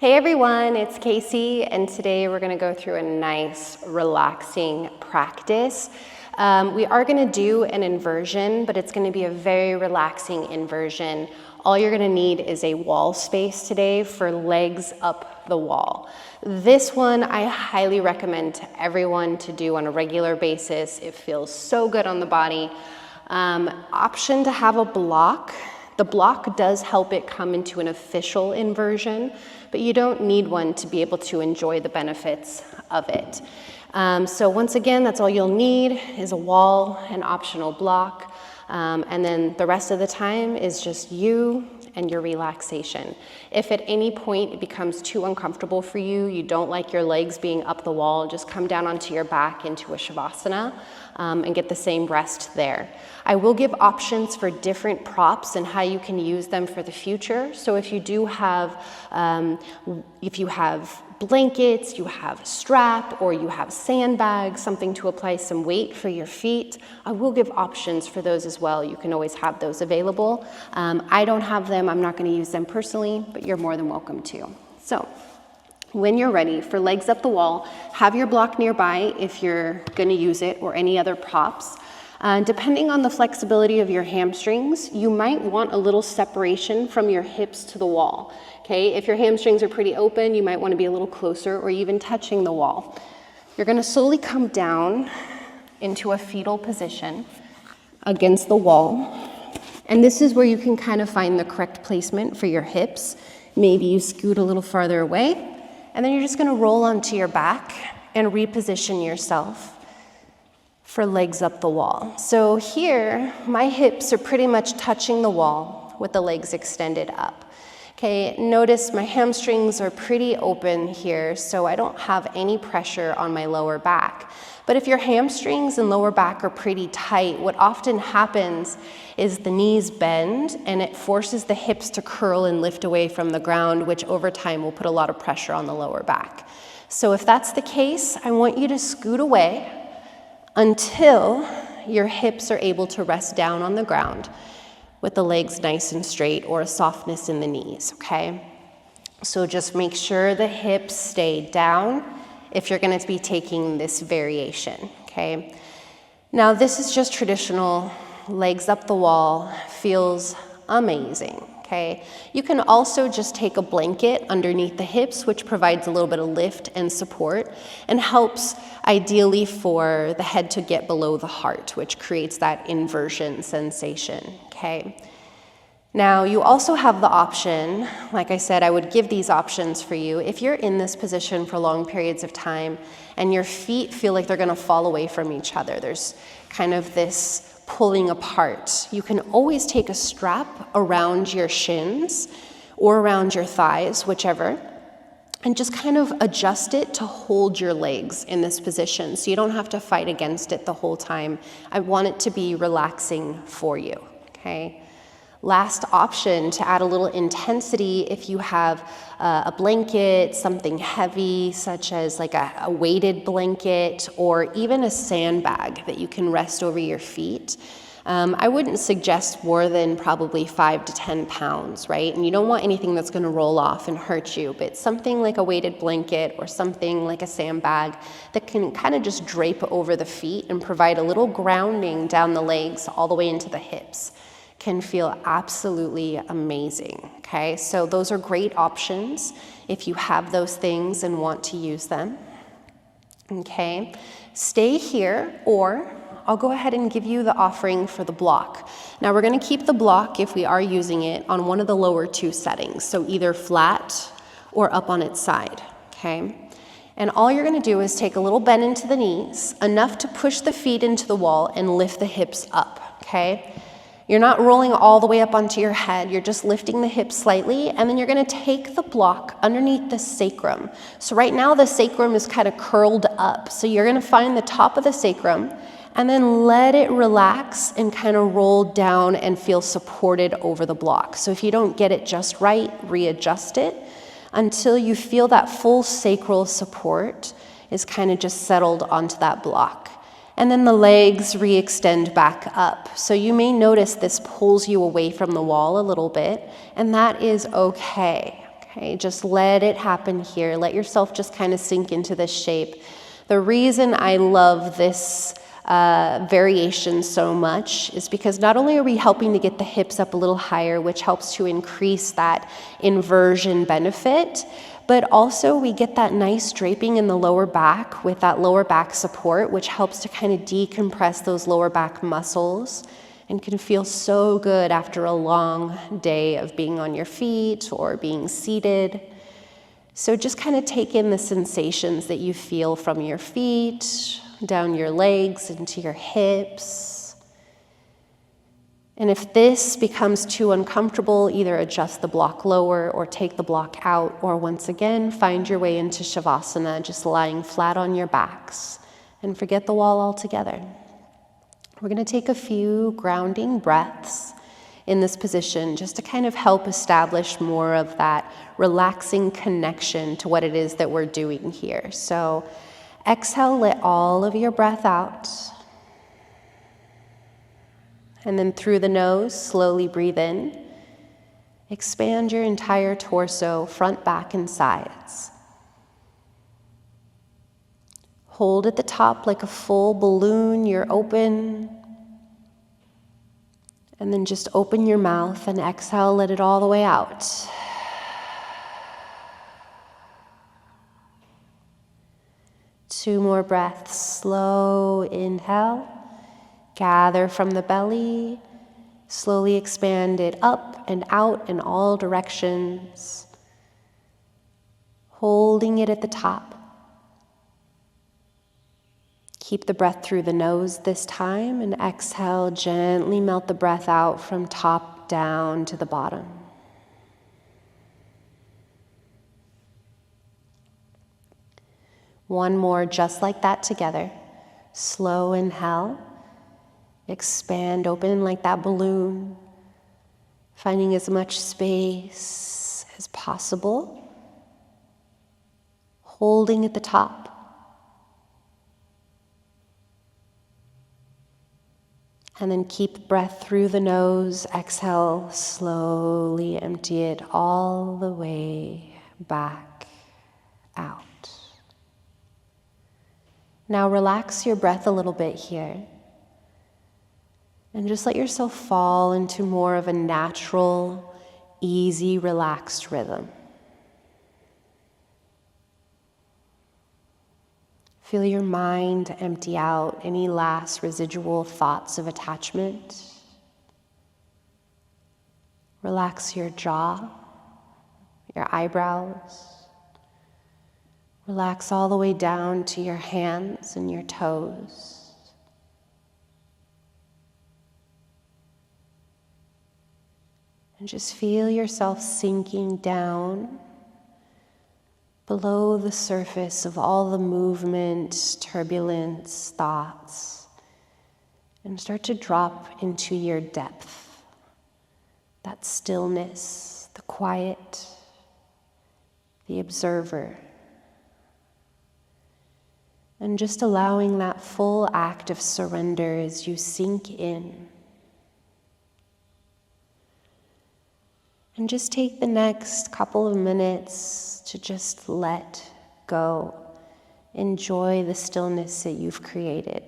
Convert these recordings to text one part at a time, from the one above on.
Hey everyone, it's Casey, and today we're going to go through a nice, relaxing practice. We are going to do an inversion, but it's going to be a very relaxing inversion. All you're going to need is a wall space today for legs up the wall. This one I highly recommend to everyone to do on a regular basis. It feels so good on the body. Option to have a block. The block does help it come into an official inversion, but you don't need one to be able to enjoy the benefits of it. So once again, that's all you'll need is a wall, an optional block, and then the rest of the time is just you and your relaxation. If at any point it becomes too uncomfortable for you, you don't like your legs being up the wall, just come down onto your back into a savasana and get the same rest there. I will give options for different props and how you can use them for the future. So if you do have, if you have blankets, you have a strap, or you have sandbags, something to apply some weight for your feet, I will give options for those as well. You can always have those available. I don't have them, I'm not going to use them personally, but you're more than welcome to. So when you're ready for legs up the wall, have your block nearby if you're going to use it, or any other props. Depending on the flexibility of your hamstrings, you might want a little separation from your hips to the wall. Okay, if your hamstrings are pretty open, you might want to be a little closer or even touching the wall. You're going to slowly come down into a fetal position against the wall. And this is where you can kind of find the correct placement for your hips. Maybe you scoot a little farther away, and then you're just going to roll onto your back and reposition yourself for legs up the wall. So here, my hips are pretty much touching the wall with the legs extended up. Okay, notice my hamstrings are pretty open here, so I don't have any pressure on my lower back. But if your hamstrings and lower back are pretty tight, what often happens is the knees bend and it forces the hips to curl and lift away from the ground, which over time will put a lot of pressure on the lower back. So if that's the case, I want you to scoot away until your hips are able to rest down on the ground with the legs nice and straight, or a softness in the knees, okay? So just make sure the hips stay down if you're going to be taking this variation, okay? Now this is just traditional legs up the wall, feels amazing. Okay. You can also just take a blanket underneath the hips, which provides a little bit of lift and support and helps ideally for the head to get below the heart, which creates that inversion sensation. Okay. Now you also have the option, like I said, I would give these options for you. If you're in this position for long periods of time and your feet feel like they're going to fall away from each other, there's kind of this pulling apart, you can always take a strap around your shins or around your thighs, whichever, and just kind of adjust it to hold your legs in this position so you don't have to fight against it the whole time. I want it to be relaxing for you, okay? Last option to add a little intensity, if you have a blanket, something heavy such as like a weighted blanket, or even a sandbag that you can rest over your feet. I wouldn't suggest more than probably 5 to 10 pounds, right? And you don't want anything that's going to roll off and hurt you, but something like a weighted blanket or something like a sandbag that can kind of just drape over the feet and provide a little grounding down the legs all the way into the hips can feel absolutely amazing, okay? So those are great options if you have those things and want to use them, okay? Stay here, or I'll go ahead and give you the offering for the block. Now we're gonna keep the block, if we are using it, on one of the lower two settings, so either flat or up on its side, okay? And all you're gonna do is take a little bend into the knees, enough to push the feet into the wall and lift the hips up, okay? You're not rolling all the way up onto your head, you're just lifting the hips slightly, and then you're gonna take the block underneath the sacrum. So right now the sacrum is kind of curled up, so you're gonna find the top of the sacrum, and then let it relax and kind of roll down and feel supported over the block. So if you don't get it just right, readjust it until you feel that full sacral support is kind of just settled onto that block. And then the legs re-extend back up. So you may notice this pulls you away from the wall a little bit, and that is okay. Okay, just let it happen here. Let yourself just kind of sink into this shape. The reason I love this variation so much is because not only are we helping to get the hips up a little higher, which helps to increase that inversion benefit, but also we get that nice draping in the lower back with that lower back support, which helps to kind of decompress those lower back muscles and can feel so good after a long day of being on your feet or being seated. So just kind of take in the sensations that you feel from your feet, down your legs, into your hips. And if this becomes too uncomfortable, either adjust the block lower or take the block out, or once again, find your way into Shavasana, just lying flat on your backs, and forget the wall altogether. We're going to take a few grounding breaths in this position just to kind of help establish more of that relaxing connection to what it is that we're doing here. So exhale, let all of your breath out. And then through the nose, slowly breathe in. Expand your entire torso, front, back, and sides. Hold at the top like a full balloon, you're open. And then just open your mouth and exhale, let it all the way out. Two more breaths. Slow inhale. Gather from the belly. Slowly expand it up and out in all directions. Holding it at the top. Keep the breath through the nose this time, and exhale, gently melt the breath out from top down to the bottom. One more just like that together. Slow inhale. Expand, open like that balloon, finding as much space as possible. Holding at the top. And then keep breath through the nose. Exhale, slowly empty it all the way back out. Now relax your breath a little bit here. And just let yourself fall into more of a natural, easy, relaxed rhythm. Feel your mind empty out any last residual thoughts of attachment. Relax your jaw, your eyebrows. Relax all the way down to your hands and your toes. And just feel yourself sinking down below the surface of all the movement, turbulence, thoughts, and start to drop into your depth, that stillness, the quiet, the observer, and just allowing that full act of surrender as you sink in. And just take the next couple of minutes to just let go. Enjoy the stillness that you've created.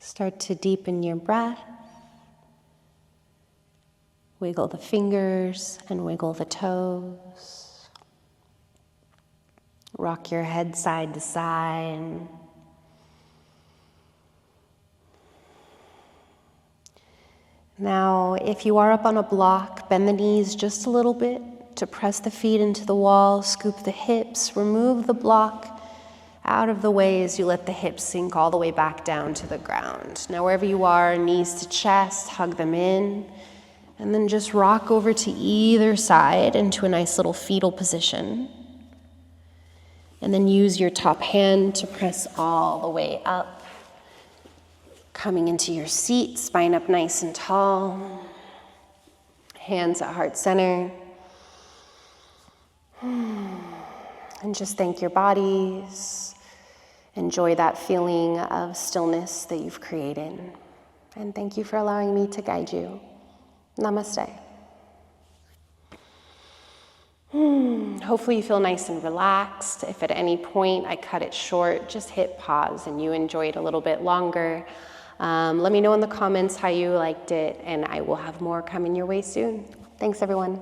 Start to deepen your breath. Wiggle the fingers and wiggle the toes. Rock your head side to side. Now, if you are up on a block, bend the knees just a little bit to press the feet into the wall, scoop the hips, remove the block out of the way as you let the hips sink all the way back down to the ground. Now, wherever you are, knees to chest, hug them in, and then just rock over to either side into a nice little fetal position. And then use your top hand to press all the way up. Coming into your seat, spine up nice and tall. Hands at heart center. And just thank your bodies. Enjoy that feeling of stillness that you've created. And thank you for allowing me to guide you. Namaste. Hopefully you feel nice and relaxed. If at any point I cut it short, just hit pause and you enjoy it a little bit longer. Let me know in the comments how you liked it, and I will have more coming your way soon. Thanks, everyone.